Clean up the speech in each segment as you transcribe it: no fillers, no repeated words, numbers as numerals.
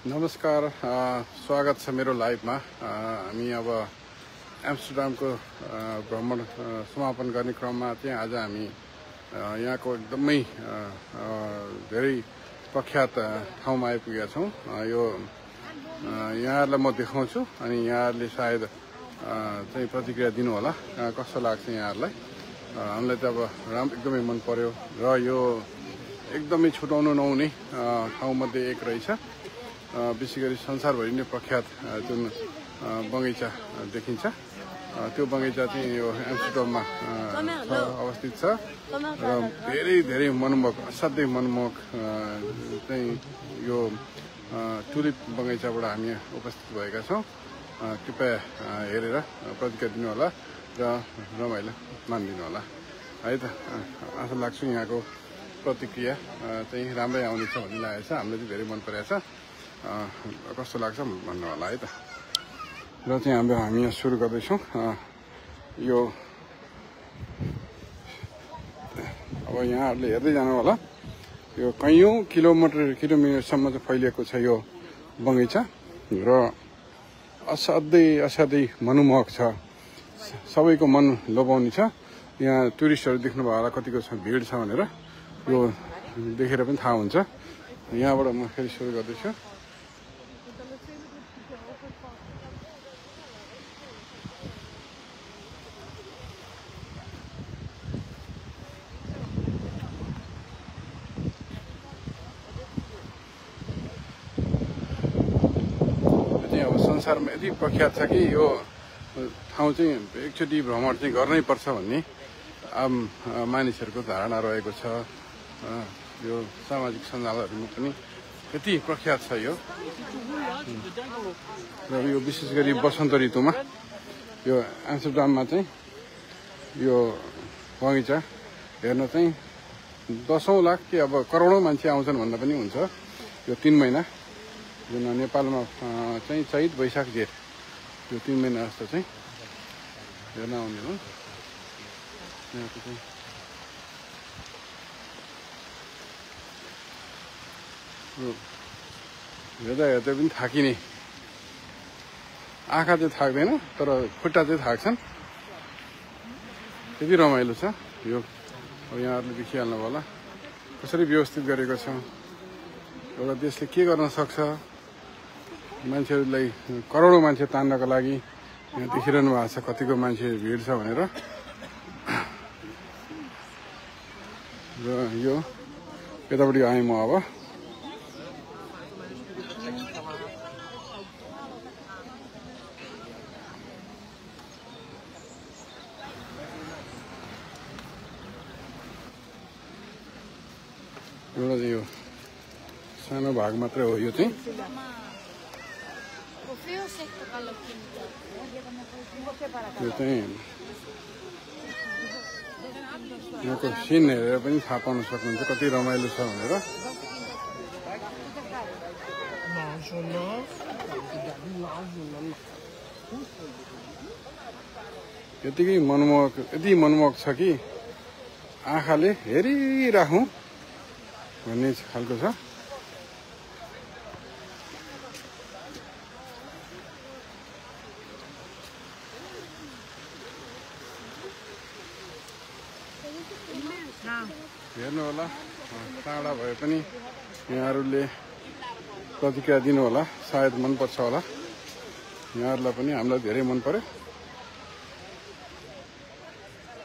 नमस्कार स्वागत छ मेरो लाइभमा। हामी अब एम्स्टरडामको भ्रमण समापन गर्ने क्रममा चाहिँ आज हामी यहाँको एकदमै धेरै प्रख्यात ठाउँमा आइपुगेका छौँ। यो यहाँहरूलाई म देखाउँछु अनि यहाँहरूले सायद चाहिँ प्रतिक्रिया दिनु होला कस्तो लाग्छ यहाँहरूलाई। हामीलाई त अब एकदमै मन पर्यो र यो एकदमै छुटाउनु नहुने ठाउँमध्ये एक रहेछ। विशेष गरी संसारभरि नै प्रख्यात जुन बगैँचा देखिन्छ त्यो बगैँचा चाहिँ यो एम्स्टरडाममा अवस्थित छ र धेरै धेरै मनमोहक असाध्यै मनमोहक चाहिँ यो टुलिप बगैँचाबाट हामी उपस्थित भएका छौँ। कृपया हेरेर प्रतिक्रिया दिनु होला र रमाइलो मानिदिनु होला है त। आशा लाग्छु यहाँको प्रतिक्रिया चाहिँ राम्रै आउनेछ भन्ने लागेको छ। हामीलाई चाहिँ धेरै मन परेको छ। कस्तो लाग्छ भन्नु होला है त। र चाहिँ हामी यहाँ सुरु गर्दैछौँ। यो अब यहाँहरूले हेर्दै जानु होला। यो कैयौँ किलोमिटरसम्म चाहिँ फैलिएको छ यो बगैँचा र असाध्यै मनमोहक छ। सबैको मन लोभाउने छ। यहाँ टुरिस्टहरू देख्नुभयो होला कतिको छ भिड छ भनेर। यो देखेर पनि थाहा हुन्छ। यहाँबाट म फेरि सुरु गर्दैछु। संसारमा यति प्रख्यात छ कि यो ठाउँ चाहिँ एकचोटि भ्रमण चाहिँ गर्नै पर्छ भन्ने आम मानिसहरूको धारणा रहेको छ। यो सामाजिक सञ्जालहरूमा पनि यति प्रख्यात छ यो। र यो विशेष गरी वसन्त ऋतुमा यो एम्स्टरडाममा चाहिँ यो बगैँचा हेर्न चाहिँ 10औं लाख कि अब करोडौँ मान्छे आउँछन् भन्दा पनि हुन्छ। यो 3 महिना जुन नेपालमा चाहिँ चैत वैशाख जेठ यो 3 महिना जस्तो चाहिँ हेर्न आउने हो। यहाँको चाहिँ हेर्दा हेर्दै पनि थाकिने। आँखा चाहिँ थाक्दैन तर खुट्टा चाहिँ थाक्छन्। त्यति रमाइलो छ यो। अब यहाँहरूले देखिहाल्नु होला कसरी व्यवस्थित गरेको छ। एउटा देशले के गर्न सक्छ मान्छेहरूलाई करोडौँ मान्छे तान्नको लागि। यहाँ देखिरहनु भएको छ कतिको मान्छे भिड छ भनेर। र यो यतापट्टि आएँ म अब। एउटा चाहिँ यो सानो भाग मात्रै हो यो चाहिँ। यो चाहिँ यहाँको सिन हेरेर पनि थाहा पाउन सक्नुहुन्छ कति रमाइलो छ भनेर। यति मनमोहक छ कि आँखाले हेरिराखौँ भन्ने खालको छ। हेर्नु होला टाढा भए पनि यहाँहरूले प्रतिक्रिया दिनु होला। सायद मनपर्छ होला यहाँहरूलाई पनि। हामीलाई धेरै मन पर्यो।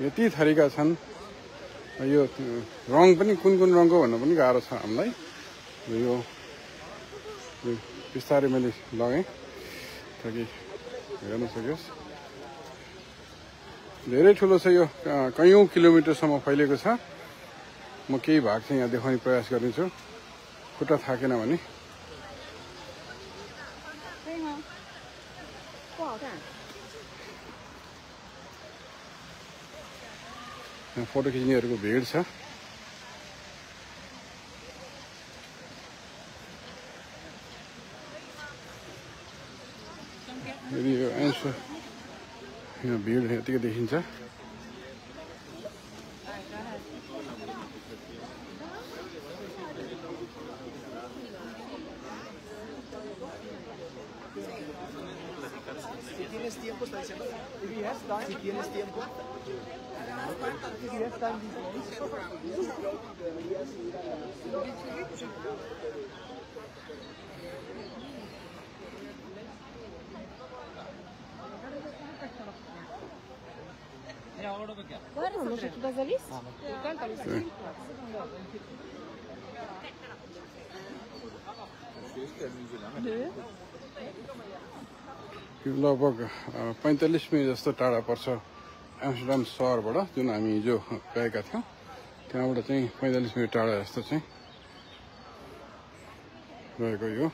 यति थरीका छन्। यो रङ पनि कुन रङको भन्न पनि गाह्रो छ हामीलाई। यो बिस्तारै मैले लगाएँ ताकि हेर्न सकियोस्। धेरै ठुलो छ यो। कैयौँ किलोमिटरसम्म फैलिएको छ। म केही भाग चाहिँ यहाँ देखाउने प्रयास गर्नेछु खुट्टा थाकेन भने। यहाँ फोटो खिच्नेहरूको भिड छ। यदि यो यहाँ भिड यतिकै देखिन्छ। tienes tiempo, está diciendo. Si tienes tiempo. Si tienes time, deberías ir a Bueno, może chyba za list? लगभग 45 मिनट जस्तो टाढा पर्छ एम्स्टरडाम सहरबाट जुन हामी हिजो गएका थियौँ त्यहाँबाट चाहिँ 45 मिनट टाढा जस्तो चाहिँ रहेको यो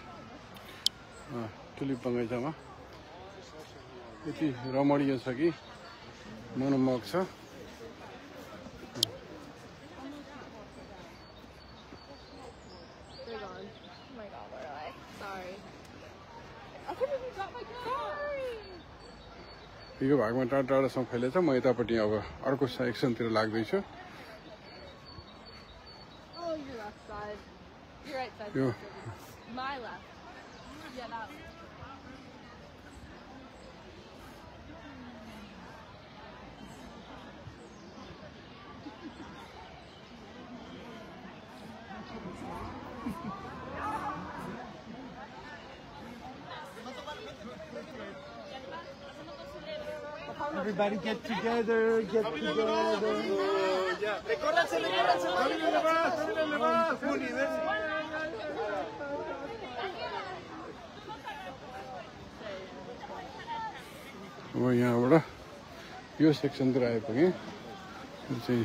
टुलिप बगैँचामा यति रमणीय छ कि मनमोहक छ। यो भागमा टाढा टाढासम्म फैलिएछ। म यतापट्टि अब अर्को सेक्सनतिर लाग्दैछु। यो Everybody get together, get together. अब यहाँबाट यो सेक्सनतिर आइपुगेँ। चाहिँ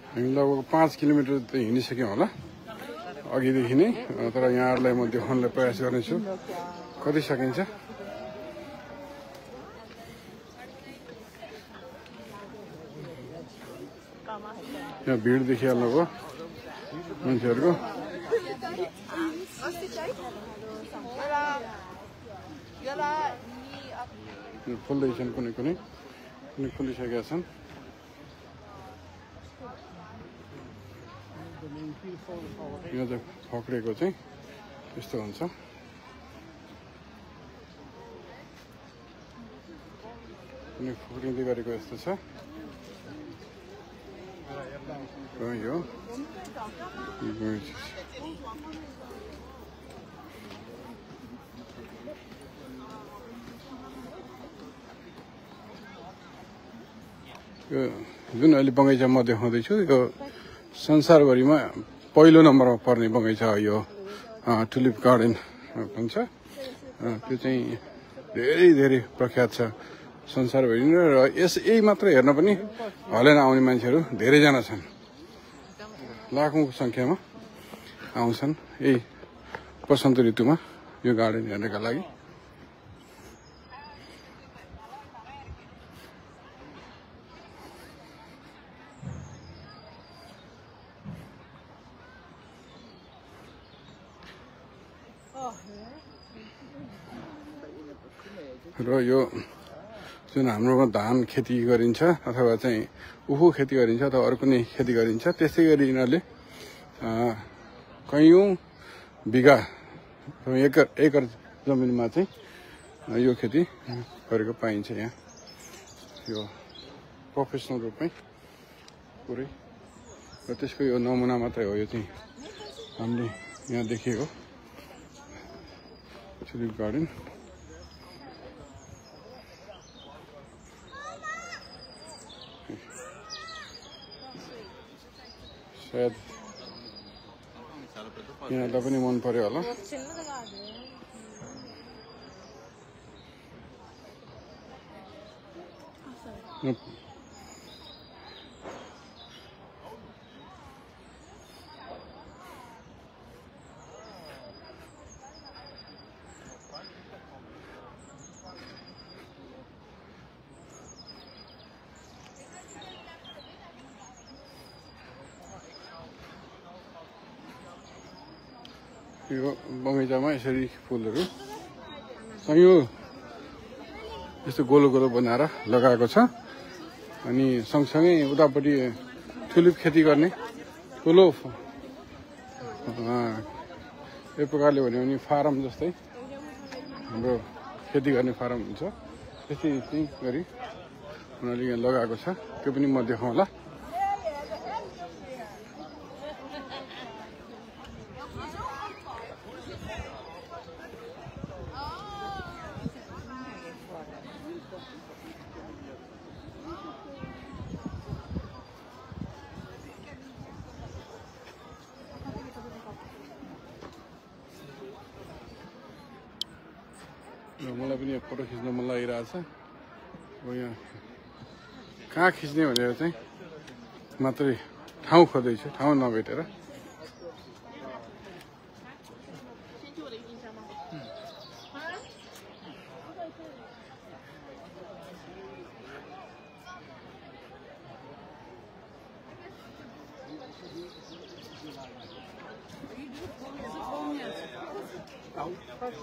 हामी लगभग 5 किलोमिटर त हिँडिसक्यौँ होला अघिदेखि नै। तर यहाँहरूलाई म देखाउनलाई प्रयास गर्नेछु कति सकिन्छ। यहाँ भिड देखिहाल्नुभयो मान्छेहरूको। फुल्दैछन्, कुनै कुनै फुलिसकेका छन्। यहाँ चाहिँ फक्रेको चाहिँ यस्तो हुन्छ। कुनै फक्रिँदै गरेको यस्तो छ। यो जुन अहिले बगैँचा म देखाउँदैछु यो संसारभरिमा पहिलो नम्बरमा पर्ने बगैँचा हो यो टुलिप गार्डन भन्छ। त्यो चाहिँ धेरै धेरै प्रख्यात छ संसारभरि नै। र यही मात्र हेर्न पनि हलेन आउने मान्छेहरू धेरैजना छन्। लाखौँ सङ्ख्यामा आउँछन् यही वसन्त ऋतुमा यो गार्डन हेर्नका लागि। र यो जुन हाम्रोमा धान खेती गरिन्छ अथवा चाहिँ उखु खेती गरिन्छ अथवा अरू कुनै खेती गरिन्छ, त्यसै गरी यिनीहरूले कैयौँ बिघा एकर जमिनमा चाहिँ यो खेती गरेको पाइन्छ। यहाँ यो प्रोफेसनल रूपमै पुरै। र त्यसको यो नमुना मात्रै हो यो चाहिँ हामीले यहाँ देखिएको टुलिप गार्डन। सायद यहाँलाई पनि मन पर्यो होला। यो बगैँचामा यसरी फुलहरू यो यस्तो गोलो गोलो बनाएर लगाएको छ। अनि सँगसँगै उतापट्टि टुलिप खेती गर्ने ठुलो यो प्रकारले भन्यो भने फारम जस्तै हाम्रो खेती गर्ने फारम हुन्छ त्यस्तै चाहिँ गरी उनीहरूले यहाँ लगाएको छ। त्यो पनि म देखाउँला। मलाई पनि यहाँ फोटो खिच्न मन लागिरहेछ। अब यहाँ कहाँ खिच्ने भनेर चाहिँ मात्रै ठाउँ खोज्दैछु, ठाउँ नभेटेर।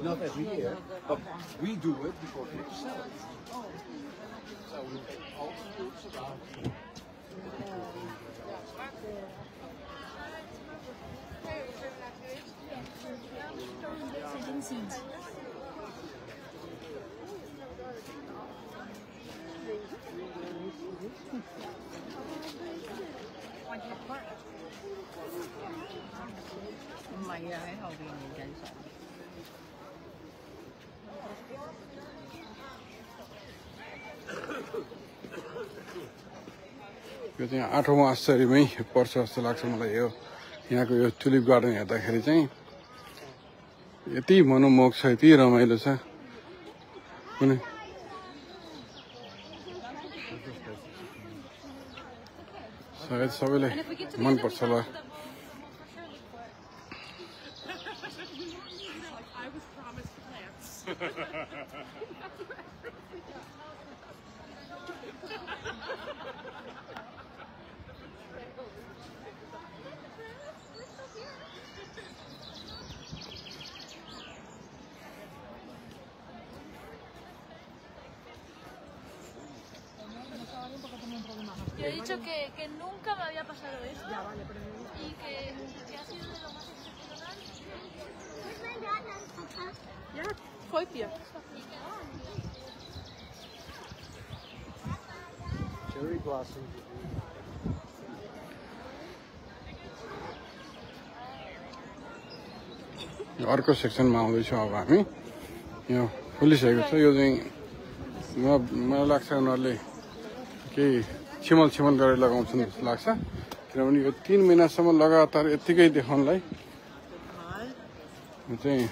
Not every year, but we do it because we sell it. So we all groups around. यो चाहिँ 8औं आश्चर्यमै पर्छ जस्तो लाग्छ मलाई। यो यहाँको यो टुलिप गार्डन हेर्दाखेरि चाहिँ यति मनोमोहक छ, यति रमाइलो छ। कुनै सायद सबैलाई मनपर्छ होला। Yo he dicho que nunca me había pasado esto y que ha sido de lo más excepcional. Ja, folgt dir. Cherry blossom. अर्को सेक्सनमा आउँदैछौँ अब हामी। यो खोलिसकेको छ। यो चाहिँ मलाई लाग्छ उनीहरूले केही छिमल गरेर लगाउँछन् जस्तो लाग्छ। किनभने यो 3 महिनासम्म लगातार यत्तिकै देखाउनलाई चाहिँ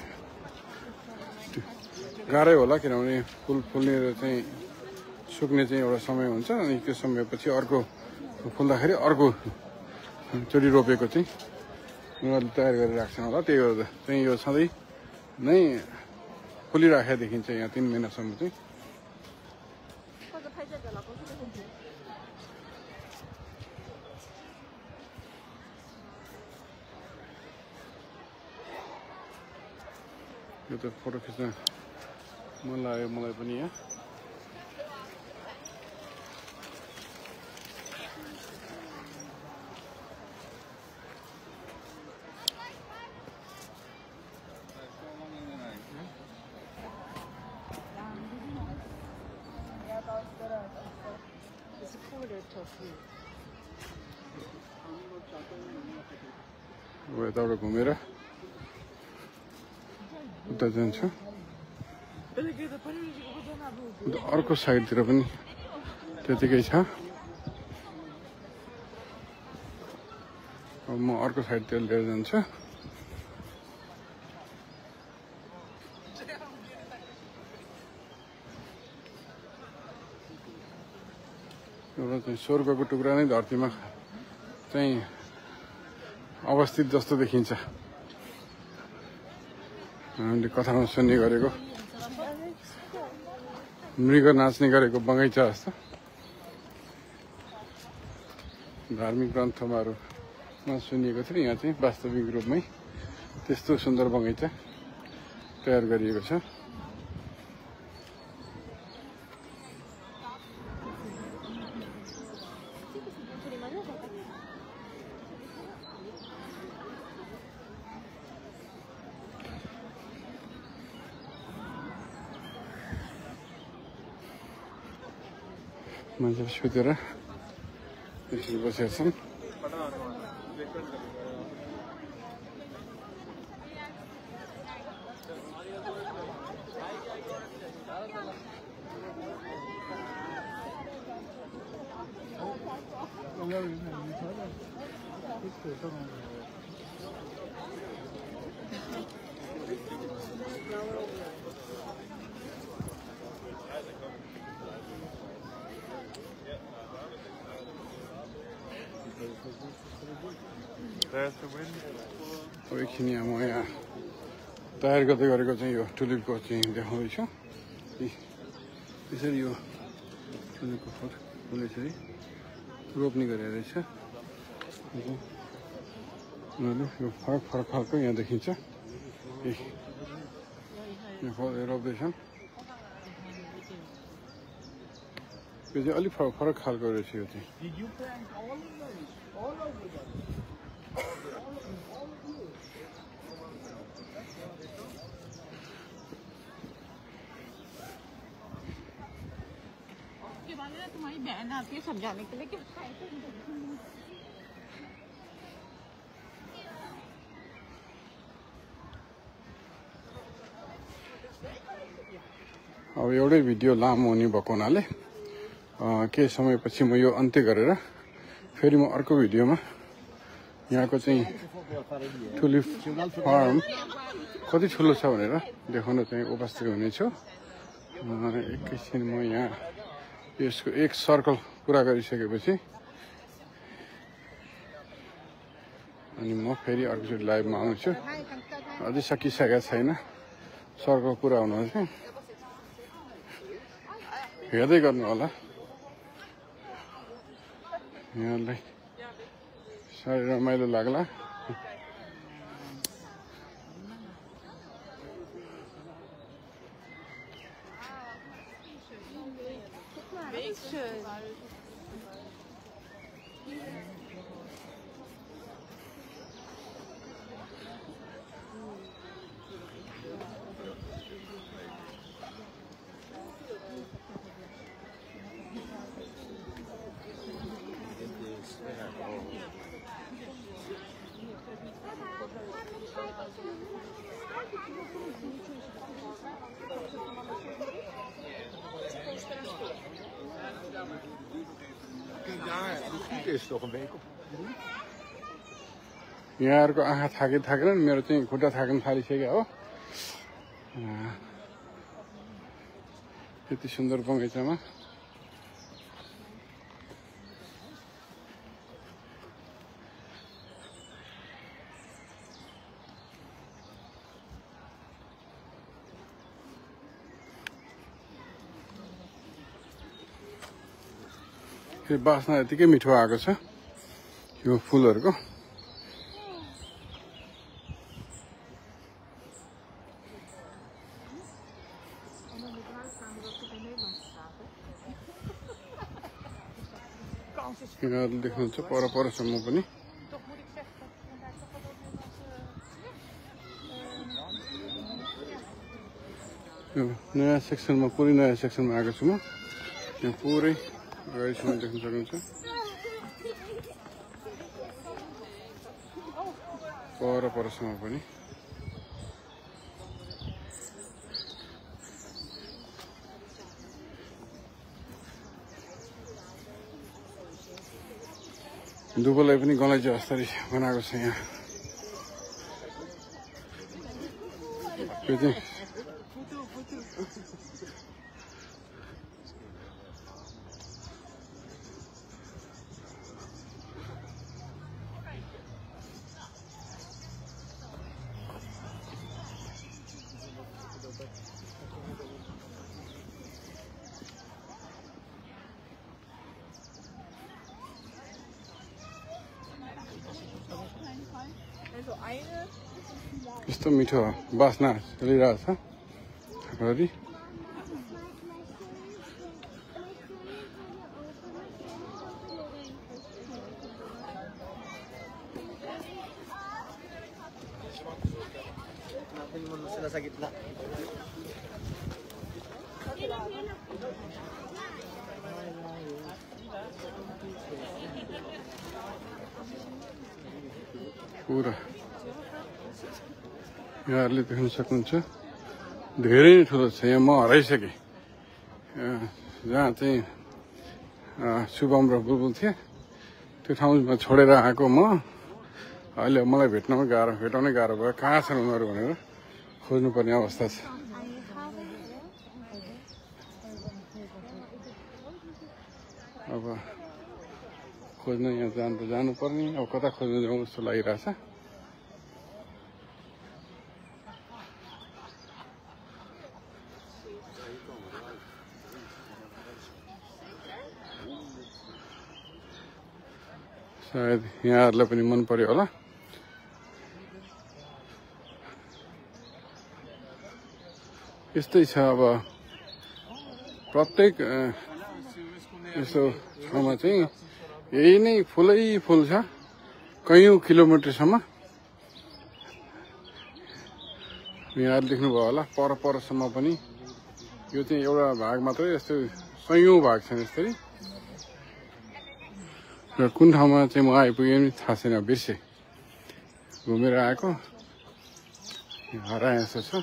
गाह्रै होला। किनभने फुल फुल्ने र चाहिँ सुक्ने चाहिँ एउटा समय हुन्छ। अनि त्यो समयपछि अर्को फुल्दाखेरि अर्को चोटि रोपेको चाहिँ उनीहरूले तयार गरेर राख्छन् होला। त्यही गर्दा चाहिँ यो सधैँ नै फुलिराखेको देखिन्छ यहाँ 3 महिनासम्म चाहिँ। यो त फोटो खिच्न मन लाग्यो मलाई पनि यहाँ। अब यताबाट घुमेर उता जान्छु। अर्को साइडतिर पनि त्यतिकै छ। अब म अर्को साइडतिर लिएर जान्छु। एउटा चाहिँ स्वर्गको टुक्रा नै धरतीमा चाहिँ अवस्थित जस्तो देखिन्छ। हामीले कथामा सुन्ने गरेको मृग नाच्ने गरेको बगैँचा जस्तो धार्मिक ग्रन्थहरूमा सुनिएको थियो। यहाँ चाहिँ वास्तविक रूपमै त्यस्तो सुन्दर बगैँचा तयार गरिएको छ। मान्छेहरू सुतेर त्यसरी बसेका छन्। एकछिन म यहाँ तयार गर्दै गरेको चाहिँ यो टुलिपको चाहिँ देखाउँदैछु। यसरी यो टुलिपको फुल यसरी रोप्ने गरेर रहेछ। उनीहरू यो फरक फरक खालको यहाँ देखिन्छ। यहाँ रोप्दैछन्। यो चाहिँ अलिक फरक फरक खालको रहेछ यो चाहिँ। तुम्हारी बहन आती है समझाने के लिए कि अब एउटै भिडियो लामो हुने भएको हुनाले केही समयपछि म यो अन्त्य गरेर फेरि म अर्को भिडियोमा यहाँको चाहिँ टुलिप फार्म कति ठुलो छ भनेर देखाउन चाहिँ उपस्थित हुनेछु। एकैछिन म यहाँ यसको एक सर्कल पुरा गरिसकेपछि अनि म फेरि अर्कोचोटि लाइभमा आउँछु। अझै सकिसकेको छैन, सर्कल पुरा हुनु चाहिँ हेर्दै गर्नु होला। यहाँलाई साह्रै रमाइलो लाग्ला। यहाँहरुको आँखा थाकेन, मेरो चाहिँ खुट्टा थाक्न थालिसक्यो हो। यति सुन्दर बगैँचामा बास्ना यतिकै मिठो आएको छ यो फुलहरुको। यिनीहरुले देख्नुहुन्छ परसम्म पनि यो नयाँ सेक्सनमा, पुरै नयाँ सेक्सनमा आएको छु म। यहाँ पुरै अगाडिसम्म देख्न सक्नुहुन्छ, परसम्म पनि। दुबोलाई पनि गलैँचा जस्तै बनाएको छ यहाँ। यो चाहिँ कस्तो मिठो बास्ना चलिरहेछ घरि पुरा यहाँहरूले देख्न सक्नुहुन्छ धेरै नै ठुलो छ। यहाँ म हराइसकेँ जहाँ चाहिँ शुभम र बुलबुल थिए त्यो ठाउँमा छोडेर आएको म अहिले मलाई भेट्टाउनै गाह्रो भयो कहाँ छन् उनीहरू भनेर खोज्नुपर्ने अवस्था छ। अब खोज्न यहाँ जानुपर्ने अब कता खोज्न जाउँ जस्तो लागिरहेछ। सायद यहाँहरूलाई पनि मन पर्यो होला। यस्तै छ अब प्रत्येक यस्तो ठाउँमा चाहिँ यही नै फुलै फुल छ कैयौं किलोमिटरसम्म। यहाँहरू देख्नुभयो होला परसम्म पनि यो चाहिँ एउटा भाग मात्रै यस्तो कैयौं भाग छन् यसरी। र कुन ठाउँमा चाहिँ म आइपुगेँ नि थाहा छैन बिर्सेँ घुमेर आएको हराए जस्तो छ।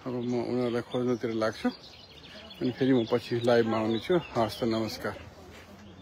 अब म उनीहरूलाई खोज्नतिर लाग्छु अनि फेरि म पछि लाइभमा आउनेछु। हस् त नमस्कार।